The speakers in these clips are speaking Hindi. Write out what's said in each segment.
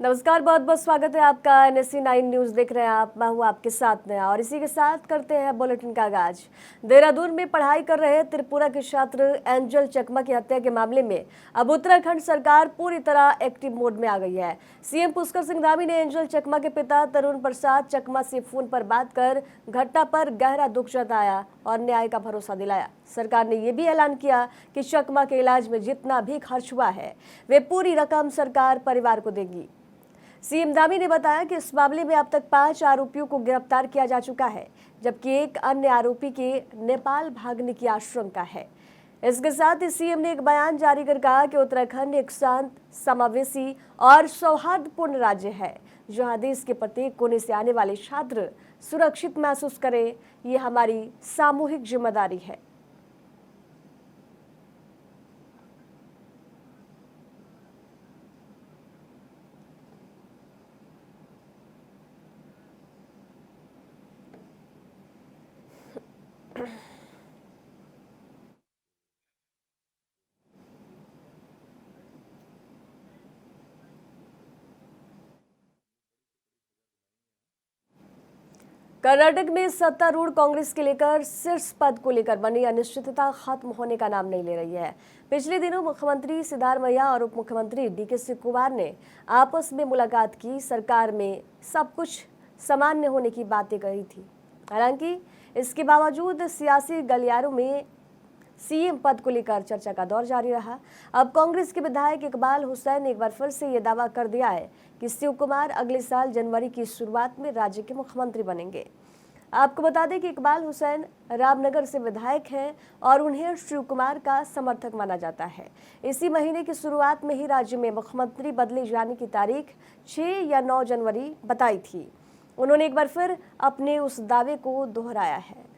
नमस्कार, बहुत बहुत स्वागत है आपका। NSC 9 न्यूज देख रहे हैं आप। मैं हूं आपके साथ नया और इसी के साथ करते हैं बुलेटिन का आगाज। देहरादून में पढ़ाई कर रहे त्रिपुरा के छात्र एंजल चकमा की हत्या के मामले में अब उत्तराखंड सरकार पूरी तरह एक्टिव मोड में आ गई है। सीएम पुष्कर सिंह धामी ने एंजल चकमा के पिता तरुण प्रसाद चकमा से फोन पर बात कर घटना पर गहरा दुख जताया और न्याय का भरोसा दिलाया। सरकार ने यह भी ऐलान किया कि चकमा के इलाज में जितना भी खर्च हुआ है वे पूरी रकम सरकार परिवार को देगी। सीएम धामी ने बताया कि इस मामले में अब तक 5 आरोपियों को गिरफ्तार किया जा चुका है, जबकि एक अन्य आरोपी के नेपाल भागने की आशंका है। इसके साथ ही सीएम ने एक बयान जारी कर कहा कि उत्तराखंड एक शांत, समावेशी और सौहार्दपूर्ण राज्य है, जहां देश के प्रत्येक कोने से आने वाले छात्र सुरक्षित महसूस करें। ये हमारी सामूहिक जिम्मेदारी है। कर्नाटक में सत्तारूढ़ कांग्रेस के लेकर शीर्ष पद को लेकर बनी अनिश्चितता खत्म होने का नाम नहीं ले रही है। पिछले दिनों मुख्यमंत्री सिद्धारमैया और उप मुख्यमंत्री DK शिवकुमार ने आपस में मुलाकात की, सरकार में सब कुछ सामान्य होने की बातें कही थी। हालांकि इसके बावजूद सियासी गलियारों में सीएम पद को लेकर चर्चा का दौर जारी रहा। अब कांग्रेस के विधायक इकबाल हुसैन ने एक बार फिर से यह दावा कर दिया है कि शिव कुमार अगले साल जनवरी की शुरुआत में राज्य के मुख्यमंत्री बनेंगे। आपको बता दें कि इकबाल हुसैन रामनगर से विधायक हैं और उन्हें शिव कुमार का समर्थक माना जाता है। इसी महीने की शुरुआत में ही राज्य में मुख्यमंत्री बदले जाने की तारीख 6 या 9 जनवरी बताई थी। उन्होंने एक बार फिर अपने उस दावे को दोहराया है।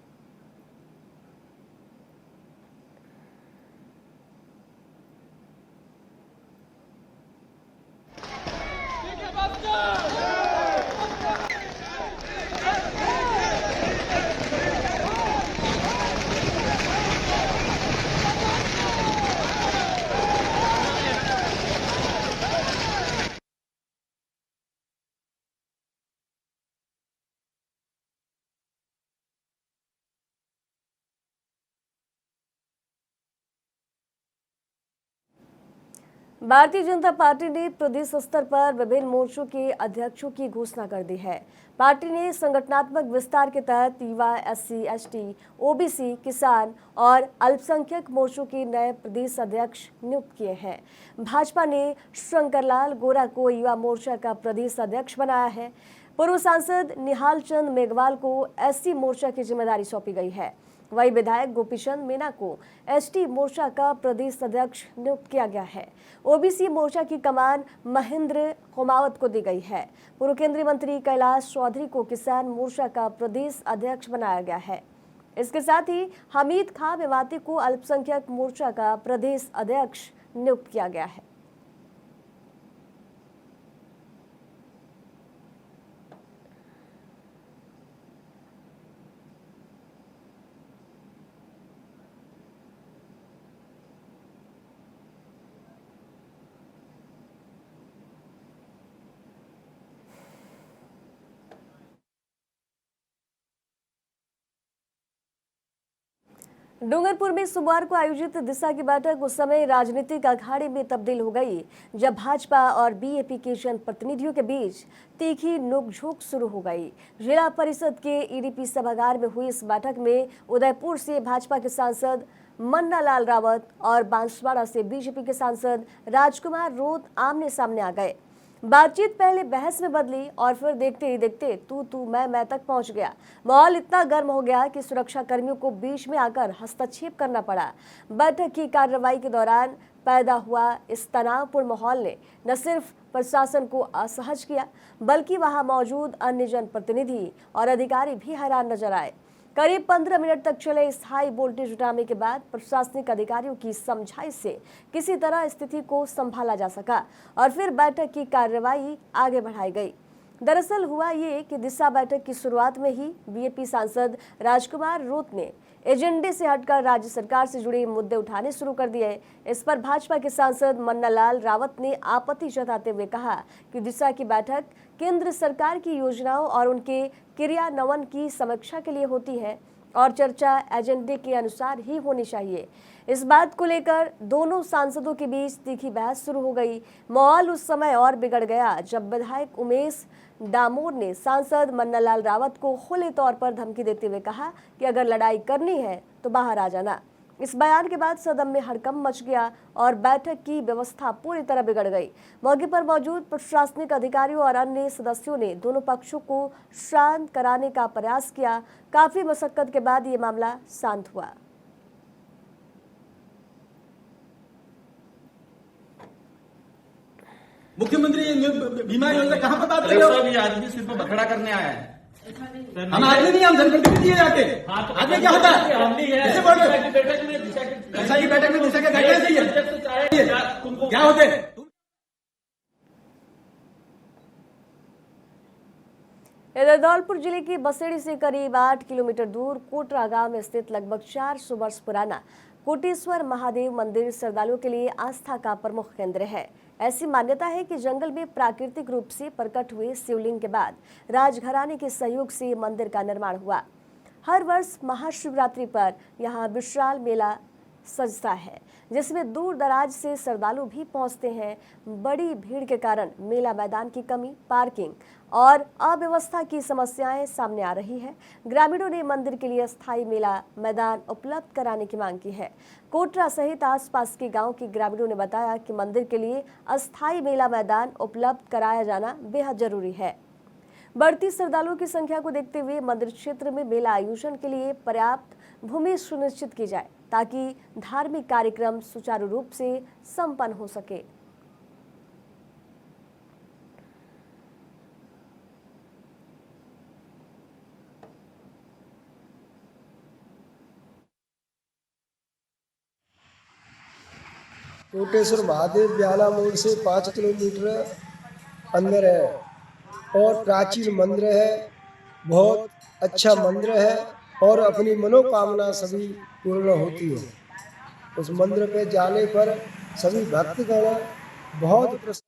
भारतीय जनता पार्टी ने प्रदेश स्तर पर विभिन्न मोर्चों के अध्यक्षों की घोषणा कर दी है। पार्टी ने संगठनात्मक विस्तार के तहत युवा, SC, ST, OBC, किसान और अल्पसंख्यक मोर्चों के नए प्रदेश अध्यक्ष नियुक्त किए हैं। भाजपा ने शंकरलाल गोरा को युवा मोर्चा का प्रदेश अध्यक्ष बनाया है। पूर्व सांसद निहाल चंद मेघवाल को SC मोर्चा की जिम्मेदारी सौंपी गई है। वही विधायक गोपीचंद मीना को ST मोर्चा का प्रदेश अध्यक्ष नियुक्त किया गया है। OBC मोर्चा की कमान महेंद्र कुमावत को दी गई है। पूर्व केंद्रीय मंत्री कैलाश चौधरी को किसान मोर्चा का प्रदेश अध्यक्ष बनाया गया है। इसके साथ ही हमीद खां मेवाती को अल्पसंख्यक मोर्चा का प्रदेश अध्यक्ष नियुक्त किया गया है। डूंगरपुर में सोमवार को आयोजित दिशा की बैठक उस समय राजनीतिक अखाड़े में तब्दील हो गई जब भाजपा और BAP के जनप्रतिनिधियों के बीच तीखी नोकझोंक शुरू हो गई। जिला परिषद के EDP सभागार में हुई इस बैठक में उदयपुर से भाजपा के सांसद मन्ना लाल रावत और बांसवाड़ा से BJP के सांसद राजकुमार रोत आमने सामने आ गए। बातचीत पहले बहस में बदली और फिर देखते ही देखते तू मैं तक पहुंच गया। माहौल इतना गर्म हो गया कि सुरक्षा कर्मियों को बीच में आकर हस्तक्षेप करना पड़ा। बैठक की कार्रवाई के दौरान पैदा हुआ इस तनावपूर्ण माहौल ने न सिर्फ प्रशासन को असहज किया, बल्कि वहां मौजूद अन्य जनप्रतिनिधि और अधिकारी भी हैरान नजर आए। करीब 15 मिनट तक चले इस हाई वोल्टेज ड्रामे के बाद प्रशासनिक अधिकारियों की समझाइश से किसी तरह स्थिति को संभाला जा सका और फिर बैठक की कार्रवाई आगे बढ़ाई गई। दरअसल हुआ ये कि दिशा बैठक की शुरुआत में ही BAP सांसद राजकुमार रोत ने एजेंडे से हटकर राज्य सरकार से जुड़े मुद्दे उठाने शुरू कर दिए। इस पर भाजपा के सांसद मन्नालाल रावत ने आपत्ति जताते हुए कहा कि दिशा की बैठक केंद्र सरकार की योजनाओं और उनके क्रियान्वयन की समीक्षा के लिए होती है और चर्चा एजेंडे के अनुसार ही होनी चाहिए। इस बात को लेकर दोनों सांसदों के बीच तीखी बहस शुरू हो गई। माहौल उस समय और बिगड़ गया जब विधायक उमेश डामोर ने सांसद मन्नालाल रावत को खुले तौर पर धमकी देते हुए कहा कि अगर लड़ाई करनी है तो बाहर आ जाना। इस बयान के बाद सदन में हड़कंप मच गया और बैठक की व्यवस्था पूरी तरह बिगड़ गई। मौके पर मौजूद प्रशासनिक अधिकारियों और अन्य सदस्यों ने दोनों पक्षों को शांत कराने का प्रयास किया। काफी मशक्कत के बाद ये मामला शांत हुआ। मुख्यमंत्री बीमा योजना कहाँ पर बात कर रहे हो? आदमी सिर्फ बखड़ा करने आया है। हम आदमी नहीं, हम जनप्रतिनिधि दिए जाते। आदमी क्या होता है? कैसे बोल रहे हो? दिशा की बैठक में दिशा के गाइडेंस चाहिए। क्या होते? इधर धौलपुर जिले की बसेड़ी से करीब 8 किलोमीटर दूर कोटरा गांव में स्थित लगभग 400 वर्ष पुराना कोटेश्वर महादेव मंदिर श्रद्धालुओं के लिए आस्था का प्रमुख केंद्र है। ऐसी मान्यता है कि जंगल में प्राकृतिक रूप से प्रकट हुए शिवलिंग के बाद राजघराने के सहयोग से मंदिर का निर्माण हुआ। हर वर्ष महाशिवरात्रि पर यहाँ विशाल मेला सजता है, जिसमें दूर दराज से श्रद्धालु भी पहुंचते हैं। बड़ी भीड़ के कारण मेला मैदान की कमी, पार्किंग और अव्यवस्था की समस्याएं सामने आ रही है। ग्रामीणों ने मंदिर के लिए अस्थायी मेला मैदान उपलब्ध कराने की मांग की है। कोटरा सहित आसपास के गांव के ग्रामीणों ने बताया कि मंदिर के लिए अस्थायी मेला मैदान उपलब्ध कराया जाना बेहद जरूरी है। बढ़ती श्रद्धालुओं की संख्या को देखते हुए मंदिर क्षेत्र में मेला आयोजन के लिए पर्याप्त भूमि सुनिश्चित की जाए ताकि धार्मिक कार्यक्रम सुचारू रूप से संपन्न हो सके। कोटेश्वर महादेव ब्याला मोड़ से 5 किलोमीटर अंदर है और प्राचीन मंदिर है। बहुत अच्छा मंदिर है और अपनी मनोकामना सभी पूर्ण होती है। उस मंदिर पे जाने पर सभी भक्तगण बहुत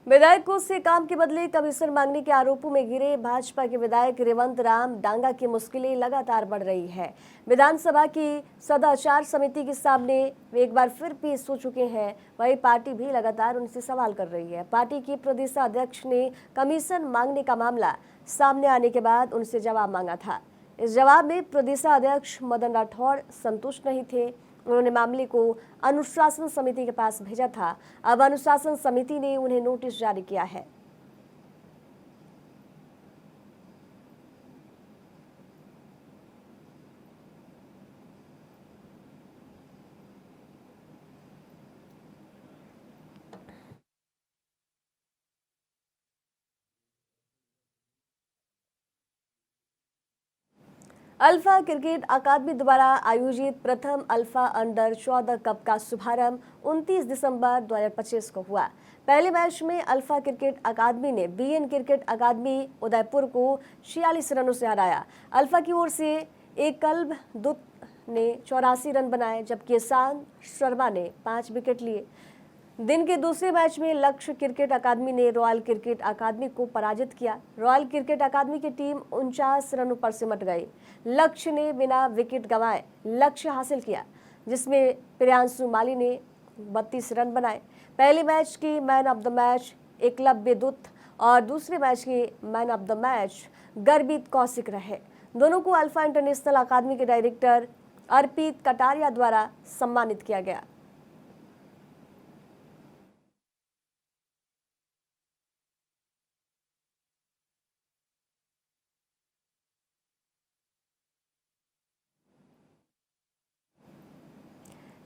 विधायकों से काम के बदले कमीशन मांगने के आरोपों में घिरे भाजपा के विधायक रेवंत राम डांगा की मुश्किलें लगातार बढ़ रही है। विधानसभा की सदाचार समिति के सामने वे एक बार फिर पेश हो चुके हैं। वही पार्टी भी लगातार उनसे सवाल कर रही है। पार्टी के प्रदेशाध्यक्ष ने कमीशन मांगने का मामला सामने आने के बाद उनसे जवाब मांगा था। इस जवाब में प्रदेशाध्यक्ष मदन राठौड़ संतुष्ट नहीं थे। उन्होंने मामले को अनुशासन समिति के पास भेजा था। अब अनुशासन समिति ने उन्हें नोटिस जारी किया है। अल्फा क्रिकेट अकादमी द्वारा आयोजित प्रथम अल्फा अंडर 14 कप का शुभारंभ 29 दिसंबर 2025 को हुआ। पहले मैच में अल्फा क्रिकेट अकादमी ने बीएन क्रिकेट अकादमी उदयपुर को 46 रनों से हराया। अल्फा की ओर से एकलव दुत ने 84 रन बनाए, जबकि ईशान शर्मा ने 5 विकेट लिए। दिन के दूसरे मैच में लक्ष्य क्रिकेट अकादमी ने रॉयल क्रिकेट अकादमी को पराजित किया। रॉयल क्रिकेट अकादमी की टीम 49 रनों पर सिमट गई। लक्ष्य ने बिना विकेट गंवाए लक्ष्य हासिल किया, जिसमें प्रियांशु माली ने 32 रन बनाए। पहले मैच की man of the match Eklavya Dut और दूसरे मैच के man of the match Garbit Kaushik रहे। दोनों को अल्फा इंटरनेशनल अकादमी के डायरेक्टर अर्पित कटारिया द्वारा सम्मानित किया गया।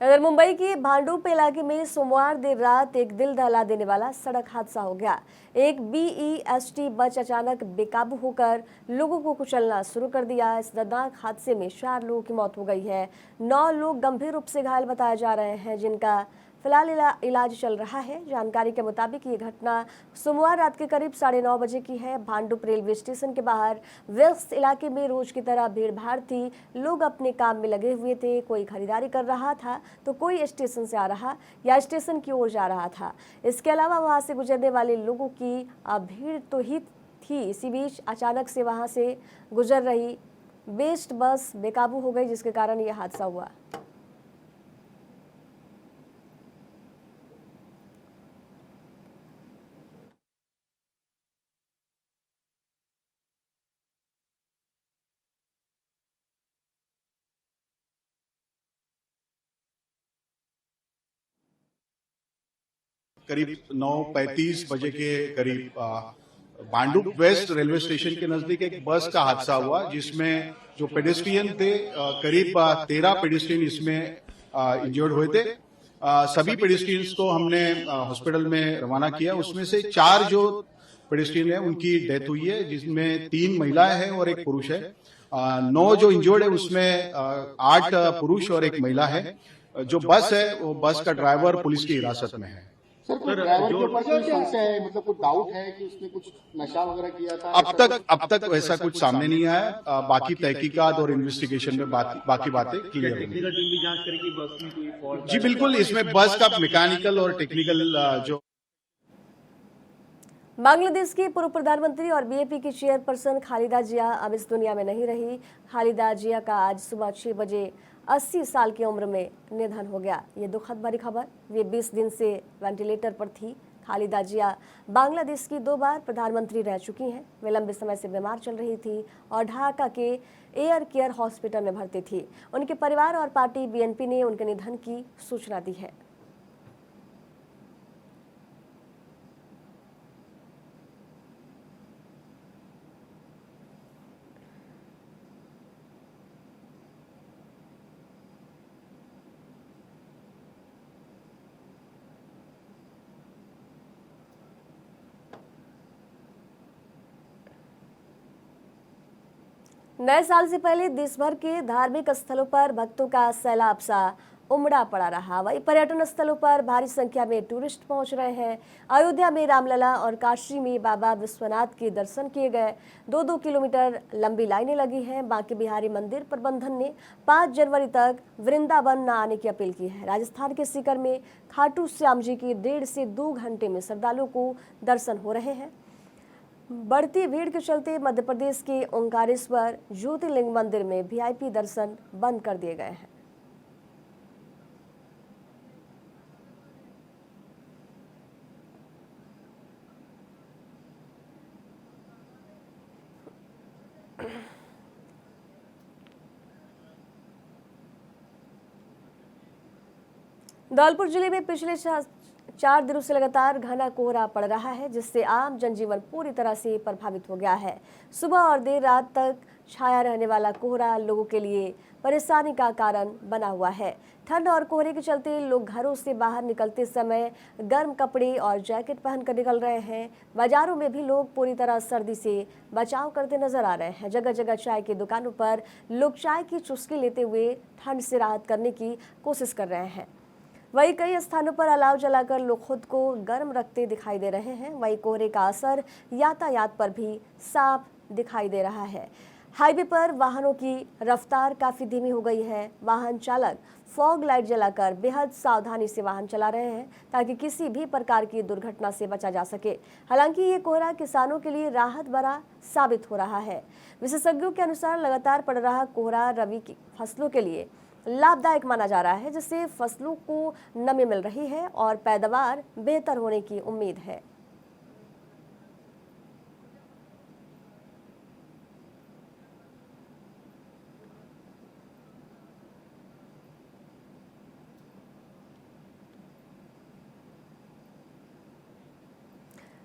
इधर मुंबई के भांडुप इलाके में सोमवार देर रात एक दिल दहला देने वाला सड़क हादसा हो गया। एक BEST बस अचानक बेकाबू होकर लोगों को कुचलना शुरू कर दिया। इस दर्दनाक हादसे में 4 लोगों की मौत हो गई है। 9 लोग गंभीर रूप से घायल बताए जा रहे हैं, जिनका फिलहाल इलाज चल रहा है। जानकारी के मुताबिक ये घटना सोमवार रात के करीब 9:30 बजे की है। भांडुप रेलवे स्टेशन के बाहर व्यस्त इलाके में रोज की तरह भीड़ भाड़ थी। लोग अपने काम में लगे हुए थे, कोई खरीदारी कर रहा था तो कोई स्टेशन से आ रहा या स्टेशन की ओर जा रहा था। इसके अलावा वहां से गुजरने वाले लोगों की भीड़ तो ही थी। इसी बीच अचानक से वहां से गुजर रही बेस्ट बस बेकाबू हो गई, जिसके कारण यह हादसा हुआ। करीब 9:35 बजे के करीब भांडुप वेस्ट रेलवे स्टेशन के नजदीक एक बस का हादसा हुआ, जिसमें जो पेडेस्ट्रियन थे करीब 13 पेडेस्ट्रियन इसमें इंजर्ड हुए थे। सभी पेडेस्ट्रियंस को हमने हॉस्पिटल में रवाना किया। उसमें से 4 जो पेडेस्ट्रियन है उनकी डेथ हुई है, जिसमें 3 महिलाएं हैं और 1 पुरुष है। 9 जो इंजर्ड है उसमें 8 पुरुष और 1 महिला है। जो बस है वो बस का ड्राइवर पुलिस की हिरासत में है। सर, कोई ड्राइवर के ऊपर कोई संशय है, मतलब कोई डाउट है कि उसने कुछ नशा वगैरह किया था? अब तक वैसा कुछ सामने नहीं आया। बाकी तहकीकात और इन्वेस्टिगेशन में बाकी बातें क्लियर होंगी। टेक्निकल टीम भी जांच करेगी बस में कोई फॉल्ट। जी बिल्कुल, इसमें बस का मैकेनिकल और टेक्निकल जो बांग्लादेश की पूर्व प्रधानमंत्री और बीएपी की चेयरपर्सन खालिदा जिया अब इस दुनिया में नहीं रही। खालिदा जिया का आज सुबह 6 बजे 80 साल की उम्र में निधन हो गया। ये दुखद भरी खबर। वे 20 दिन से वेंटिलेटर पर थी। खालिदा जिया बांग्लादेश की 2 बार प्रधानमंत्री रह चुकी हैं। वे लंबे समय से बीमार चल रही थी और ढाका के एयर केयर हॉस्पिटल में भर्ती थी। उनके परिवार और पार्टी बीएनपी ने उनके निधन की सूचना दी है। नए साल से पहले देश भर के धार्मिक स्थलों पर भक्तों का सैलाब सा उमड़ा पड़ा रहा। वही पर्यटन स्थलों पर भारी संख्या में टूरिस्ट पहुंच रहे हैं। अयोध्या में रामलला और काशी में बाबा विश्वनाथ के दर्शन किए गए। 2-2 किलोमीटर लंबी लाइनें लगी हैं। बांके बिहारी मंदिर प्रबंधन ने 5 जनवरी तक वृंदावन न आने की अपील की है। राजस्थान के सीकर में खाटू श्याम जी की 1.5 से 2 घंटे में श्रद्धालुओं को दर्शन हो रहे हैं। बढ़ती भीड़ के चलते मध्य प्रदेश के ओंकारेश्वर ज्योतिर्लिंग मंदिर में वीआईपी दर्शन बंद कर दिए गए हैं। धौलपुर जिले में पिछले 4 दिनों से लगातार घना कोहरा पड़ रहा है, जिससे आम जनजीवन पूरी तरह से प्रभावित हो गया है। सुबह और देर रात तक छाया रहने वाला कोहरा लोगों के लिए परेशानी का कारण बना हुआ है। ठंड और कोहरे के चलते लोग घरों से बाहर निकलते समय गर्म कपड़े और जैकेट पहनकर निकल रहे हैं। बाजारों में भी लोग पूरी तरह सर्दी से बचाव करते नजर आ रहे हैं। जगह जगह चाय की दुकानों पर लोग चाय की चुस्की लेते हुए ठंड से राहत करने की कोशिश कर रहे हैं। वहीं कई स्थानों पर अलाव जलाकर लोग खुद को गर्म रखते दिखाई दे रहे हैं। वहीं कोहरे का असर यातायात पर भी साफ दिखाई दे रहा है। हाईवे पर वाहनों की रफ्तार काफी धीमी हो गई है। वाहन चालक फॉग लाइट जलाकर बेहद सावधानी से वाहन चला रहे हैं ताकि किसी भी प्रकार की दुर्घटना से बचा जा सके। हालांकि ये कोहरा किसानों के लिए राहत भरा साबित हो रहा है। विशेषज्ञों के अनुसार लगातार पड़ रहा कोहरा रबी की फसलों के लिए लाभदायक माना जा रहा है, जिससे फसलों को नमी मिल रही है और पैदावार बेहतर होने की उम्मीद है।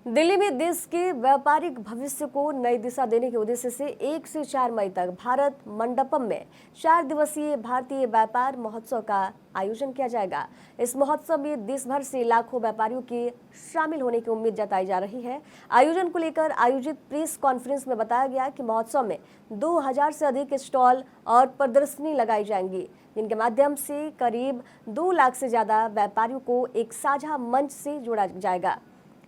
दिल्ली में देश के व्यापारिक भविष्य को नई दिशा देने के उद्देश्य से 1 से 4 मई तक भारत मंडपम में 4 दिवसीय भारतीय व्यापार महोत्सव का आयोजन किया जाएगा। इस महोत्सव में देश भर से लाखों व्यापारियों के शामिल होने की उम्मीद जताई जा रही है। आयोजन को लेकर आयोजित प्रेस कॉन्फ्रेंस में बताया गया कि महोत्सव में 2000 से अधिक स्टॉल और प्रदर्शनी लगाई जाएंगी, जिनके माध्यम से करीब 2 लाख से ज्यादा व्यापारियों को एक साझा मंच से जोड़ा जाएगा।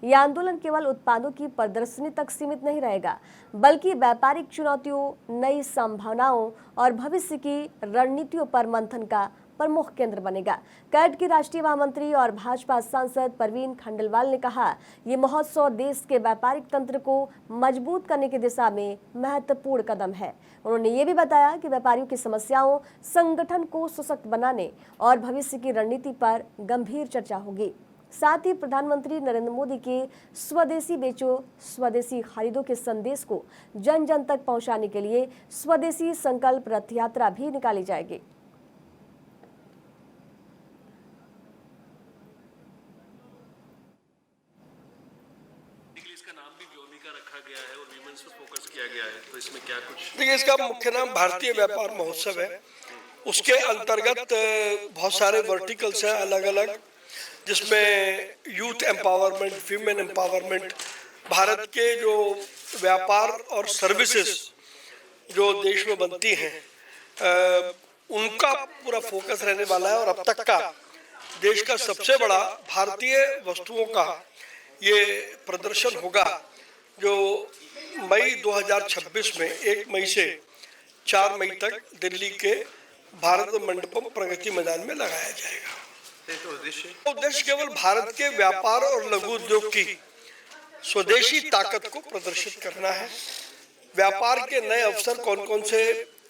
यह आंदोलन केवल उत्पादों की प्रदर्शनी तक सीमित नहीं रहेगा, बल्कि व्यापारिक चुनौतियों, नई संभावनाओं और भविष्य की रणनीतियों पर मंथन का प्रमुख केंद्र बनेगा। कैट की राष्ट्रीय महामंत्री और भाजपा सांसद परवीन खंडेलवाल ने कहा, ये महोत्सव देश के व्यापारिक तंत्र को मजबूत करने की दिशा में महत्वपूर्ण कदम है। उन्होंने ये भी बताया कि व्यापारियों की समस्याओं, संगठन को सशक्त बनाने और भविष्य की रणनीति पर गंभीर चर्चा होगी। साथ ही प्रधानमंत्री नरेंद्र मोदी के स्वदेशी बेचो, स्वदेशी खरीदो के संदेश को जन जन तक पहुंचाने के लिए स्वदेशी संकल्प रथ यात्रा भी निकाली जाएगी। इसका नाम भी व्योमिका रखा गया है और वीमेंस पर फोकस किया गया है, तो इसमें क्या कुछ? देखिए, इसका मुख्य नाम भारतीय व्यापार महोत्सव है। उसके अंतर्गत बहुत सारे वर्टिकल्स हैं अलग अलग, जिसमें youth empowerment, women empowerment, Bharat के जो व्यापार और सर्विसेज जो देश में बनती हैं उनका पूरा फोकस रहने वाला है। और अब तक का देश का सबसे बड़ा भारतीय वस्तुओं का ये प्रदर्शन होगा, जो मई 2026 में 1 मई से 4 मई तक दिल्ली के भारत मंडपम प्रगति मैदान में लगाया जाएगा। उद्देश्य केवल भारत के व्यापार और लघु उद्योग की स्वदेशी ताकत को प्रदर्शित करना है। व्यापार के नए अवसर कौन कौन से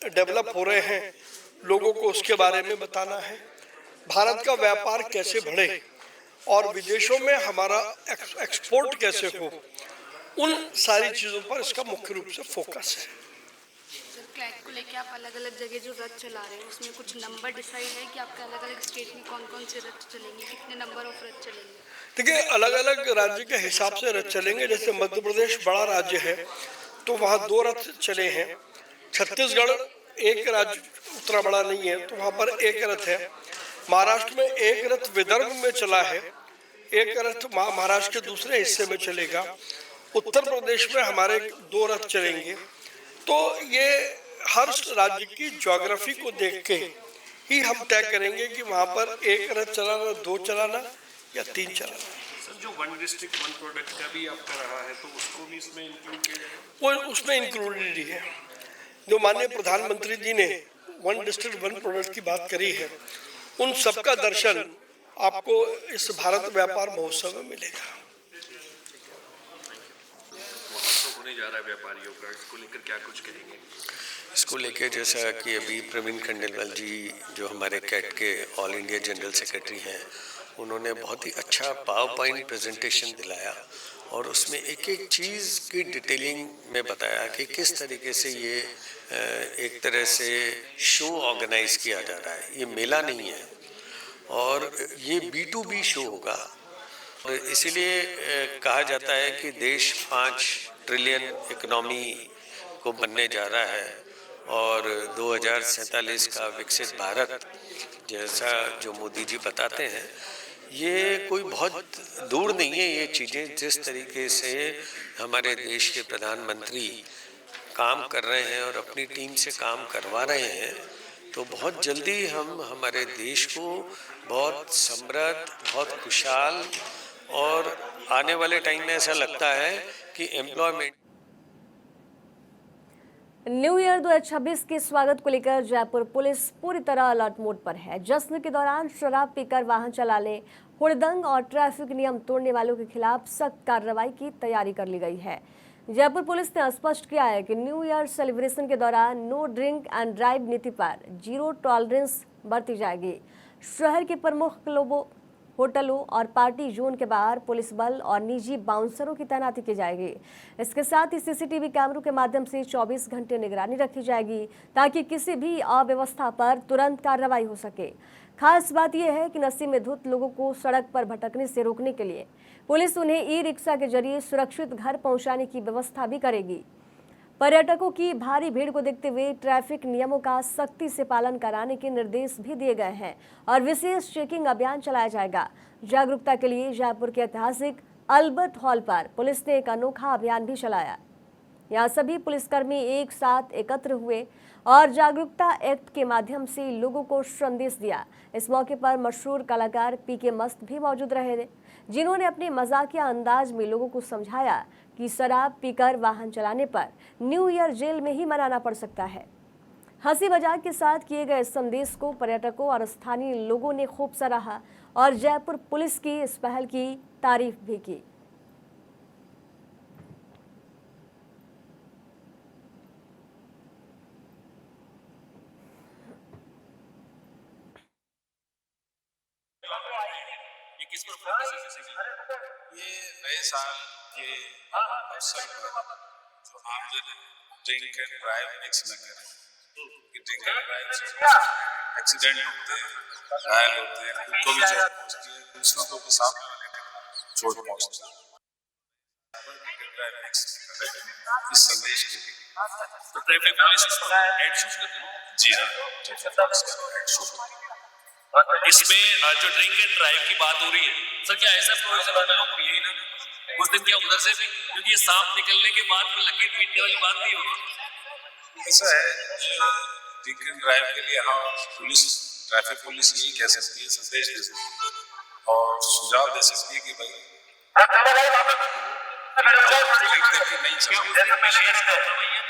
डेवलप हो रहे हैं, लोगों को उसके बारे में बताना है। भारत का व्यापार कैसे बढ़े और विदेशों में हमारा एक्सपोर्ट कैसे हो, उन सारी चीजों पर इसका मुख्य रूप से फोकस है। क्लैट को लेके आप अलग अलग जगह जो रथ चला रहे हैं, उसमें कुछ नंबर डिसाइड है कि आपके अलग अलग स्टेट में कौन कौन से रथ चलेंगे, कितने नंबर ऑफ रथ चलेंगे? देखिए, अलग अलग राज्य के हिसाब से रथ चलेंगे। जैसे मध्य प्रदेश बड़ा राज्य है तो वहाँ 2 रथ चले हैं। छत्तीसगढ़ एक राज्य उतना बड़ा नहीं है तो वहाँ पर 1 रथ है। महाराष्ट्र में 1 रथ विदर्भ में चला है, 1 रथ महाराष्ट्र के दूसरे हिस्से में चलेगा। उत्तर प्रदेश में हमारे 2 रथ चलेंगे। तो ये हर राज्य की ज्योग्राफी को देख के ही हम तय करेंगे कि वहाँ पर 1 रथ चलाना, 2 चलाना या 3 चलाना। सर, जो 1 डिस्ट्रिक्ट 1 प्रोडक्ट का भी आपका रहा है, तो उसको भी इसमें इंक्लूड किया? वो उसमें इंक्लूडेड ही है। जो माननीय प्रधानमंत्री जी ने 1 डिस्ट्रिक्ट 1 प्रोडक्ट की बात करी है, उन सबका दर्शन आपको इस भारत व्यापार महोत्सव में मिलेगा। होने जा रहा है व्यापारियों का, इसको लेकर क्या कुछ कहेंगे? इसको लेकर जैसा कि अभी प्रवीण खंडेलवाल जी जो हमारे कैट के ऑल इंडिया जनरल सेक्रेटरी हैं, उन्होंने बहुत ही अच्छा पावर पॉइंट प्रेजेंटेशन दिलाया और उसमें एक एक चीज़ की डिटेलिंग में बताया कि किस तरीके से ये एक तरह से शो ऑर्गेनाइज किया जा रहा है। ये मेला नहीं है और ये B2B शो होगा। और इसीलिए कहा जाता है कि देश 5 ट्रिलियन इकोनॉमी को बनने जा रहा है और 2047 का विकसित भारत जैसा जो मोदी जी बताते हैं, ये कोई बहुत दूर नहीं है। ये चीज़ें जिस तरीके से हमारे देश के प्रधानमंत्री काम कर रहे हैं और अपनी टीम से काम करवा रहे हैं, तो बहुत जल्दी हम हमारे देश को बहुत समृद्ध, बहुत खुशहाल और आने वाले टाइम में ऐसा लगता है कि एम्प्लॉयमेंट। न्यू ईयर 2026 के स्वागत को लेकर जयपुर पुलिस पूरी तरह अलर्ट मोड पर है। जश्न के दौरान शराब पीकर वाहन चलाने, हुड़दंग और ट्रैफिक नियम तोड़ने वालों के खिलाफ सख्त कार्रवाई की तैयारी कर ली गई है। जयपुर पुलिस ने स्पष्ट किया है कि न्यू ईयर सेलिब्रेशन के दौरान नो ड्रिंक एंड ड्राइव नीति पर 0 टॉलरेंस बरती जाएगी। शहर के प्रमुख क्लबों, होटलों और पार्टी जोन के बाहर पुलिस बल और निजी बाउंसरों की तैनाती की जाएगी। इसके साथ ही सीसीटीवी कैमरों के माध्यम से 24 घंटे निगरानी रखी जाएगी ताकि किसी भी अव्यवस्था पर तुरंत कार्रवाई हो सके। खास बात यह है कि नशे में धुत लोगों को सड़क पर भटकने से रोकने के लिए पुलिस उन्हें ई रिक्शा के जरिए सुरक्षित घर पहुंचाने की व्यवस्था भी करेगी। पर्यटकों की भारी भीड़ को देखते हुए ट्रैफिक नियमों का सख्ती से पालन कराने के निर्देश भी दिए गए हैं और विशेष चेकिंग अभियान चलाया जाएगा। जागरूकता के लिए जयपुर के ऐतिहासिक अल्बर्ट हॉल पर पुलिस ने एक अनोखा अभियान भी चलाया। यहाँ सभी पुलिसकर्मी एक साथ एकत्र हुए और जागरूकता एक्ट के माध्यम से लोगों को संदेश दिया। इस मौके पर मशहूर कलाकार पीके मस्त भी मौजूद रहे, जिन्होंने अपने मजाकिया अंदाज में लोगों को समझाया कि शराब पीकर वाहन चलाने पर न्यू ईयर जेल में ही मनाना पड़ सकता है। हंसी मजाक के साथ किए गए इस संदेश को पर्यटकों और स्थानीय लोगों ने खूब सराहा और जयपुर पुलिस की इस पहल की तारीफ भी की। ये नए साल के अवसर पर जो आमजन ड्रिंक एंड ड्राइव मिक्स न करें, ड्रिंक एंड ड्राइव से एक्सीडेंट होते हैं, घायल होते हैं, खुद को भी चोट पहुंचती है, दूसरों को भी सामने वाले को चोट पहुंचती है। ड्रिंक एंड ड्राइव मिक्स न करें, इस संदेश के लिए तो ट्रैफिक पुलिस इसको हेड शूट करती है। जी हाँ, ट्रैफिक पुलिस का हेड शूट करती है। इसमें जो ड्रिंक एंड ड्राइव की बात हो रही है, सर क्या ऐसा प्रोविजन होता है यही ना उस दिन क्या उधर से भी, क्योंकि ये सांप निकलने के बाद में लकीर पीटने वाली बात नहीं होगी। ऐसा है ड्रिंक एंड ड्राइव के लिए हम पुलिस ट्रैफिक पुलिस यही कह सकती है, संदेश दे सकती है और सुझाव दे सकती है कि भाई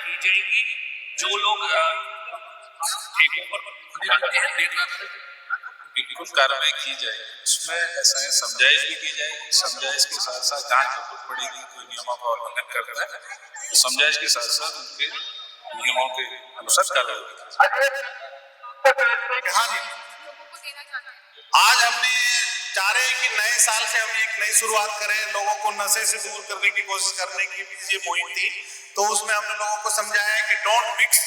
की जाएगी। जो लोग ठेकों पर बिल्कुल कार्रवाई की जाए, उसमें ऐसा है समझाइश भी की जाए, समझाइश के साथ साथ जांच जरूर पड़ेगी। कोई नियमों का उल्लंघन करता है तो समझाइश के साथ साथ उनके नियमों के अनुसार कार्रवाई। आज हमने चाह रहे हैं कि नए साल से हम एक नई शुरुआत करें, लोगों को नशे से दूर करने की कोशिश करने की ये मुहिम थी। तो उसमें हमने लोगों को समझाया है कि don't mix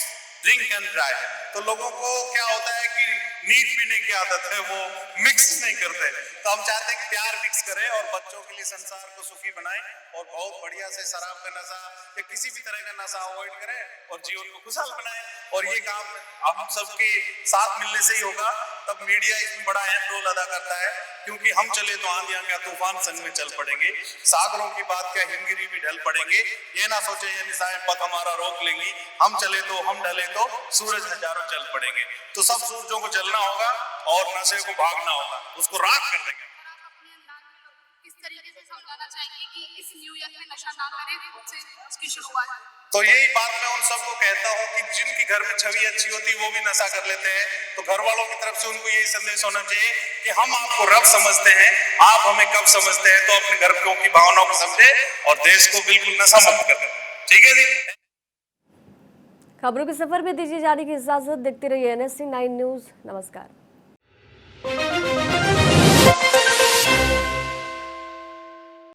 drink and drive. तो लोगों को क्या होता है कि नीट पीने की आदत है, वो मिक्स नहीं करते। तो हम चाहते हैं कि प्यार मिक्स करें और बच्चों के लिए संसार को सुखी बनाएं और बहुत बढ़िया से शराब का नशा या किसी भी तरह का नशा अवॉइड करें और जीवन को खुशहाल बनाएं। और ये काम हम सबके साथ मिलने से ही होगा। तब मीडिया इसमें बड़ा अहम रोल अदा करता है, क्योंकि हम चले तो आंधियां क्या तूफान संग में चल पड़ेंगे, सागरों की बात क्या हिमगिरी भी ढल पड़ेंगे। ये ना सोचे ये निशाएं पथ हमारा रोक लेंगी, हम चले तो हम ढले तो सूरज हजारों चल पड़ेंगे। तो सब सूरजों को जलना होगा और नशे को भागना होगा, उसको राख कर देंगे। किस तरीके से समझाना चाहिए कि इस न्यू ईयर में नशा ना करें, उसकी शुरुआत। तो यही बात मैं उन सबको कहता हूँ कि जिनकी घर में छवि अच्छी होती है वो भी नशा कर लेते हैं। तो घर वालों की तरफ से उनको यही संदेश होना चाहिए कि हम आपको रब समझते हैं, आप हमें कब समझते हैं। तो अपने घर की भावनाओं को समझे और देश को बिल्कुल नशा मुक्त कर दें। ठीक है जी। खबरों के सफर में दीजिए जाने की इजाजत। देखते रहिए NSC 9 न्यूज। नमस्कार।